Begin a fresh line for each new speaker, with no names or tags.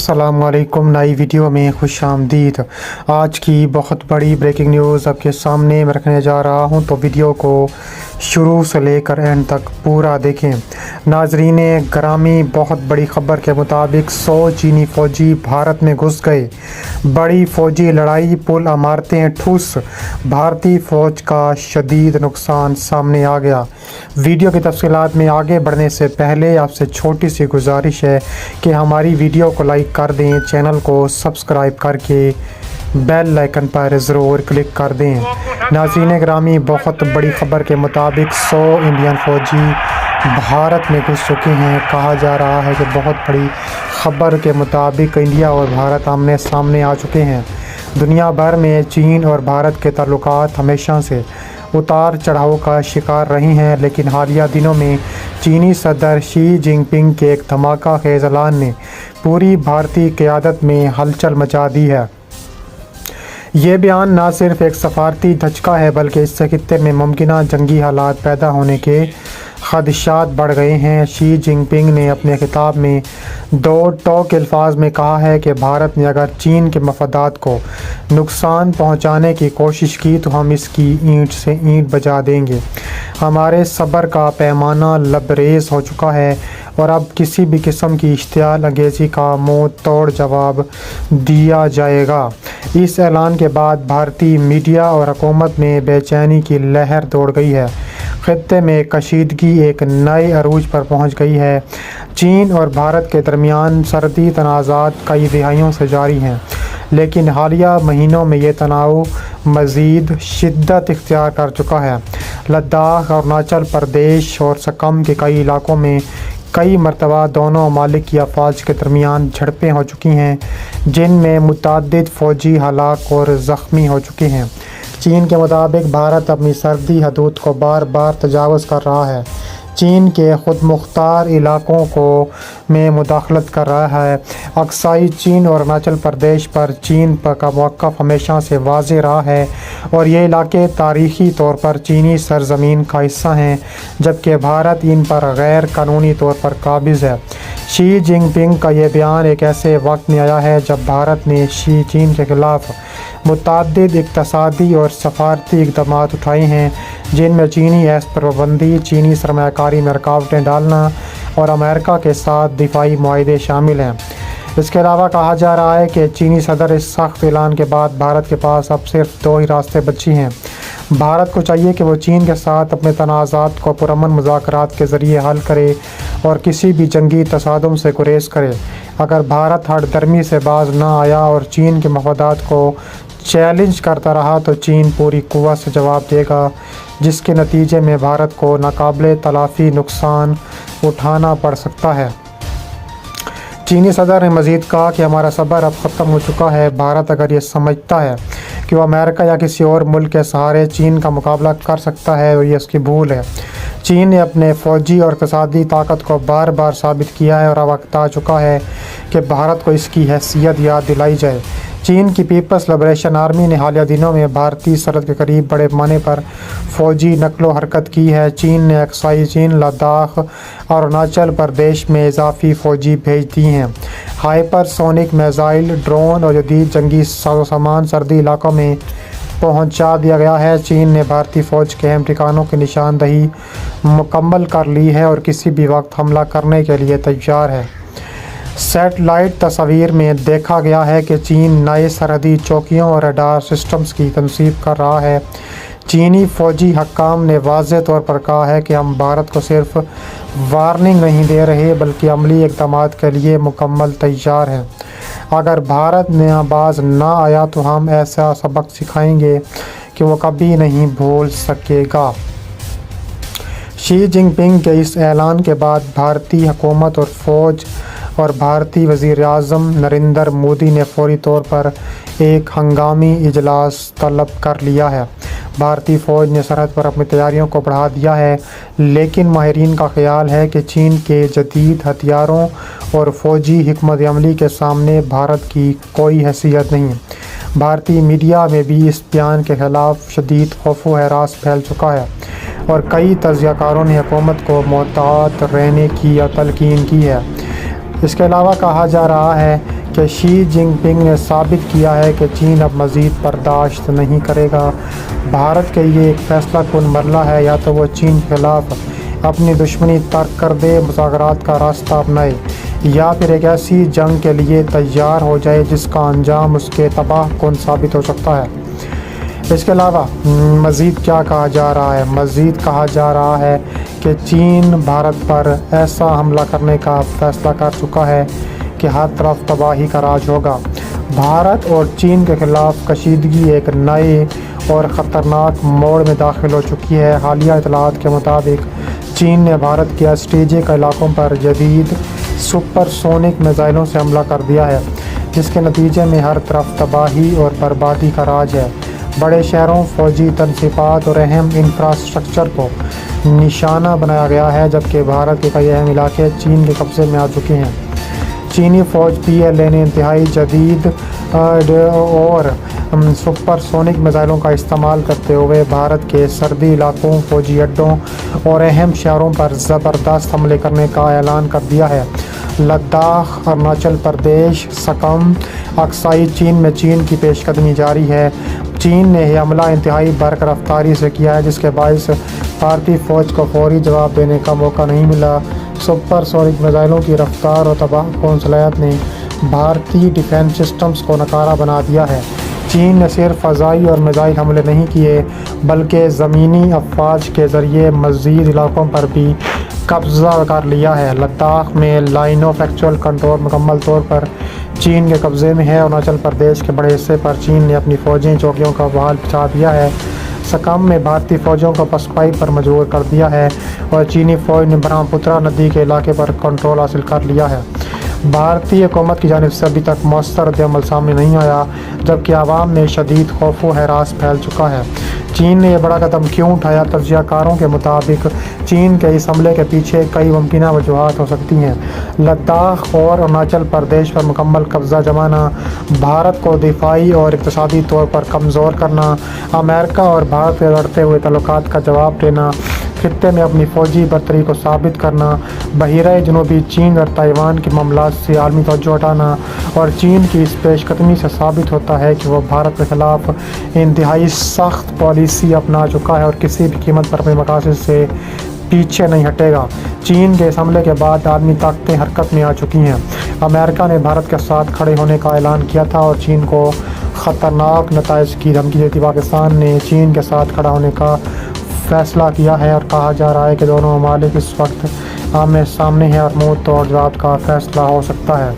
अस्सलाम वालेकुम। नई वीडियो में खुश आमदीद। आज की बहुत बड़ी ब्रेकिंग न्यूज़ आपके सामने मैं रखने जा रहा हूं, तो वीडियो को शुरू से लेकर एंड तक पूरा देखें। नाजरीन ग्रामी, बहुत बड़ी खबर के मुताबिक 100 चीनी फ़ौजी भारत में घुस गए। बड़ी फ़ौजी लड़ाई, पुल इमारतें ठुस, भारतीय फ़ौज का शदीद नुकसान सामने आ गया। वीडियो की तफसीलात में आगे बढ़ने से पहले आपसे छोटी सी गुजारिश है कि हमारी वीडियो को लाइक कर दें, चैनल को सब्सक्राइब करके बेल आइकन पर ज़रूर क्लिक कर दें। नाज़रीन ग्रामी, बहुत बड़ी खबर के मुताबिक 100 इंडियन फ़ौजी भारत में घुस चुके हैं। कहा जा रहा है कि बहुत बड़ी खबर के मुताबिक इंडिया और भारत आमने सामने आ चुके हैं। दुनिया भर में चीन और भारत के ताल्लुकात हमेशा से उतार चढ़ाव का शिकार रही हैं, लेकिन हालिया दिनों में चीनी सदर शी जिनपिंग के एक धमाका खेज ऐलान ने पूरी भारतीय क़यादत में हलचल मचा दी है। ये बयान न सिर्फ एक सफारती धचका है, बल्कि इससे खित्ते में मुमकिन जंगी हालात पैदा होने के खदशात बढ़ गए हैं। शी जिनपिंग ने अपने खिताब में दो टोक अल्फाज में कहा है कि भारत ने अगर चीन के मफादात को नुकसान पहुंचाने की कोशिश की तो हम इसकी ईंट से ईंट बजा देंगे। हमारे सब्र का पैमाना लबरेज हो चुका है और अब किसी भी किस्म की इश्तियाल अंगेज़ी का मुंह तोड़ जवाब दिया जाएगा। इस ऐलान के बाद भारतीय मीडिया और हुकूमत में बेचैनी की लहर दौड़ गई है। खित्ते में कशीदगी एक नए अरूज पर पहुंच गई है। चीन और भारत के दरमियान सरहदी तनाज़ात कई दिहाइयों से जारी हैं, लेकिन हालिया महीनों में ये तनाव मज़ीद शिद्दत इख्तियार कर चुका है। लद्दाख, अरुणाचल प्रदेश और सकम के कई इलाकों में कई मरतबा दोनों ममालिक की अफवाज के दरमियान झड़पें हो चुकी हैं, जिनमें मुतअद्दिद फ़ौजी हलाक और ज़ख्मी हो चुके हैं। चीन के मुताबिक भारत अपनी सरहदी हदूद को बार बार तजावज़ कर रहा है। चीन के ख़ुद मुख्तार इलाकों को में मुदाखलत कर रहा है। अक्साई चीन और अरुणाचल प्रदेश पर चीन पर का मौक़िफ़ हमेशा से वाज़ेह रहा है और ये इलाके तारीख़ी तौर पर चीनी सरज़मीन का हिस्सा हैं, जबकि भारत इन पर गैर कानूनी तौर पर काबिज़ है। शी जिनपिंग का ये बयान एक ऐसे वक्त में आया है जब भारत ने चीन के ख़िलाफ़ मुतअद्दिद इक़्तिसादी और सफारती इक़दामात उठाए हैं, जिनमें चीनी ऐश पर पाबंदी, चीनी सरमायाकारी में रुकावटें डालना और अमेरिका के साथ दिफाई मुआहदे शामिल हैं। इसके अलावा कहा जा रहा है कि चीनी सदर इस सख्त ऐलान के बाद भारत के पास अब सिर्फ दो ही रास्ते बचे हैं। भारत को चाहिए कि वो चीन के साथ अपने तनाज़ात को पुरअमन मुज़ाकरात के ज़रिए हल करे और किसी भी जंगी तसादुम से गुरेज़ करे। अगर भारत हठधर्मी से बाज ना आया और चीन के मफादात को चैलेंज करता रहा तो चीन पूरी कुव्वत से जवाब देगा, जिसके नतीजे में भारत को नाकाबिले तलाफ़ी नुकसान उठाना पड़ सकता है। चीनी सदर ने मज़ीद कहा कि हमारा सब्र अब ख़त्म हो चुका है। भारत अगर ये समझता है कि वो अमेरिका या किसी और मुल्क के सहारे चीन का मुकाबला कर सकता है और ये उसकी भूल है। चीन ने अपने फ़ौजी और इक़्तिसादी ताकत को बार बार साबित किया है और अब वक्त आ चुका है कि भारत को इसकी हैसियत याद दिलाई जाए। चीन की पीपल्स लिबरेशन आर्मी ने हालिया दिनों में भारतीय सरहद के करीब बड़े पैमाने पर फ़ौजी नकलो हरकत की है। चीन ने अक्साई चीन, लद्दाख और अरुणाचल प्रदेश में इजाफी फ़ौजी भेज दी हैं। हाइपरसोनिक मिसाइल, ड्रोन और जदीद जंगी सामान सरहदी इलाकों में पहुंचा दिया गया है। चीन ने भारतीय फ़ौज के अहम ठिकानों की निशानदही मुकम्मल कर ली है और किसी भी वक्त हमला करने के लिए तैयार है। सैटेलाइट तस्वीर में देखा गया है कि चीन नए सरहदी चौकियों और रडार सिस्टम्स की तनसीब कर रहा है। चीनी फ़ौजी हकाम ने वाज़ेह तौर पर कहा है कि हम भारत को सिर्फ वार्निंग नहीं दे रहे, बल्कि अमली इक़दामात के लिए मुकम्मल तैयार हैं। अगर भारत में बाज ना आया तो हम ऐसा सबक सिखाएंगे कि वो कभी नहीं भूल सकेगा। शी जिनपिंग के इस ऐलान के बाद भारतीय हुकूमत और फ़ौज और भारतीय वज़ीर-ए-आज़म नरेंद्र मोदी ने फ़ौरी तौर पर एक हंगामी इजलास तलब कर लिया है। भारतीय फ़ौज ने सरहद पर अपनी तैयारियों को बढ़ा दिया है, लेकिन माहिरीन का ख्याल है कि चीन के जदीद हथियारों और फ़ौजी हिकमत अमली के सामने भारत की कोई हैसियत नहीं। भारतीय मीडिया में भी इस बयान के ख़िलाफ़ शदीद खौफ व हरास फैल चुका है और कई तज़कियाकारों ने हुकूमत को मोहतात रहने की तलकीन की है। इसके अलावा कहा जा रहा है کہ شی جن پنگ نے ثابت کیا ہے کہ چین اب مزید برداشت نہیں کرے گا۔ بھارت کے یہ ایک فیصلہ کن مرحلہ ہے، یا تو وہ چین کے خلاف اپنی دشمنی ترک کر دے، مذاکرات کا راستہ اپنائے، یا پھر ایک ایسی جنگ کے لیے تیار ہو جائے جس کا انجام اس کے تباہ کن ثابت ہو سکتا ہے۔ اس کے علاوہ مزید کیا کہا جا رہا ہے؟ مزید کہا جا رہا ہے کہ چین بھارت پر ایسا حملہ کرنے کا فیصلہ کر چکا ہے کہ ہر طرف تباہی کا راج ہوگا۔ بھارت اور چین کے خلاف کشیدگی ایک نئے اور خطرناک موڑ میں داخل ہو چکی ہے۔ حالیہ اطلاعات کے مطابق چین نے بھارت کے اسٹریٹجک علاقوں پر جدید سپر سونک میزائلوں سے حملہ کر دیا ہے، جس کے نتیجے میں ہر طرف تباہی اور بربادی کا راج ہے۔ بڑے شہروں، فوجی تنصیبات اور اہم انفراسٹرکچر کو نشانہ بنایا گیا ہے، جبکہ بھارت کے کئی اہم علاقے چین کے قبضے میں آ چکے ہیں۔ چینی فوج PLA نے انتہائی جدید اور سپر سونک میزائلوں کا استعمال کرتے ہوئے بھارت کے سرحدی علاقوں، فوجی اڈوں اور اہم شہروں پر زبردست حملے کرنے کا اعلان کر دیا ہے۔ لداخ، اروناچل پردیش، سکم، اکسائی چین میں چین کی پیش قدمی جاری ہے۔ چین نے یہ حملہ انتہائی برق رفتاری سے کیا ہے، جس کے باعث بھارتی فوج کو فوری جواب دینے کا موقع نہیں ملا۔ سپر سونک میزائلوں کی رفتار اور تباہ کن صلاحیت نے بھارتی ڈیفنس سسٹمز کو ناکارہ بنا دیا ہے۔ چین نے صرف فضائی اور میزائل حملے نہیں کیے، بلکہ زمینی افواج کے ذریعے مزید علاقوں پر بھی قبضہ کر لیا ہے۔ لداخ میں لائن آف ایکچوئل کنٹرول مکمل طور پر چین کے قبضے میں ہے۔ اروناچل پردیش کے بڑے حصے پر چین نے اپنی فوجی چوکیوں کا بحال بچا دیا ہے۔ سکم میں بھارتی فوجوں کو پسپائی پر مجبور کر دیا ہے اور چینی فوج نے برہم پترا ندی کے علاقے پر کنٹرول حاصل کر لیا ہے۔ بھارتی حکومت کی جانب سے ابھی تک مؤثر رد عمل سامنے نہیں آیا، جبکہ عوام میں شدید خوف و ہراس پھیل چکا ہے۔ چین نے یہ بڑا قدم کیوں اٹھایا؟ تجزیہ کاروں کے مطابق چین کے اس حملے کے پیچھے کئی ممکنہ وجوہات ہو سکتی ہیں۔ لداخ اور اروناچل پردیش پر مکمل قبضہ جمانا، بھارت کو دفاعی اور اقتصادی طور پر کمزور کرنا، امریکہ اور بھارت کے بڑھتے ہوئے تعلقات کا جواب دینا، خطے میں اپنی فوجی برتری کو ثابت کرنا، بحیرہ جنوبی چین اور تائیوان کے معاملات سے عالمی توجہ ہٹانا، اور چین کی اس پیش قدمی سے ثابت ہوتا ہے کہ وہ بھارت کے خلاف انتہائی سخت پالیسی اپنا چکا ہے اور کسی بھی قیمت پر اپنے مقاصد سے پیچھے نہیں ہٹے گا۔ چین کے اس حملے کے بعد عالمی طاقتیں حرکت میں آ چکی ہیں۔ امریکہ نے بھارت کے ساتھ کھڑے ہونے کا اعلان کیا تھا اور چین کو خطرناک نتائج کی دھمکی دیتی پاکستان نے چین کے ساتھ کھڑا ہونے کا فیصلہ کیا ہے، اور کہا جا رہا ہے کہ دونوں ممالک اس وقت آمنے سامنے ہیں اور منہ توڑ جواب کا فیصلہ ہو سکتا ہے۔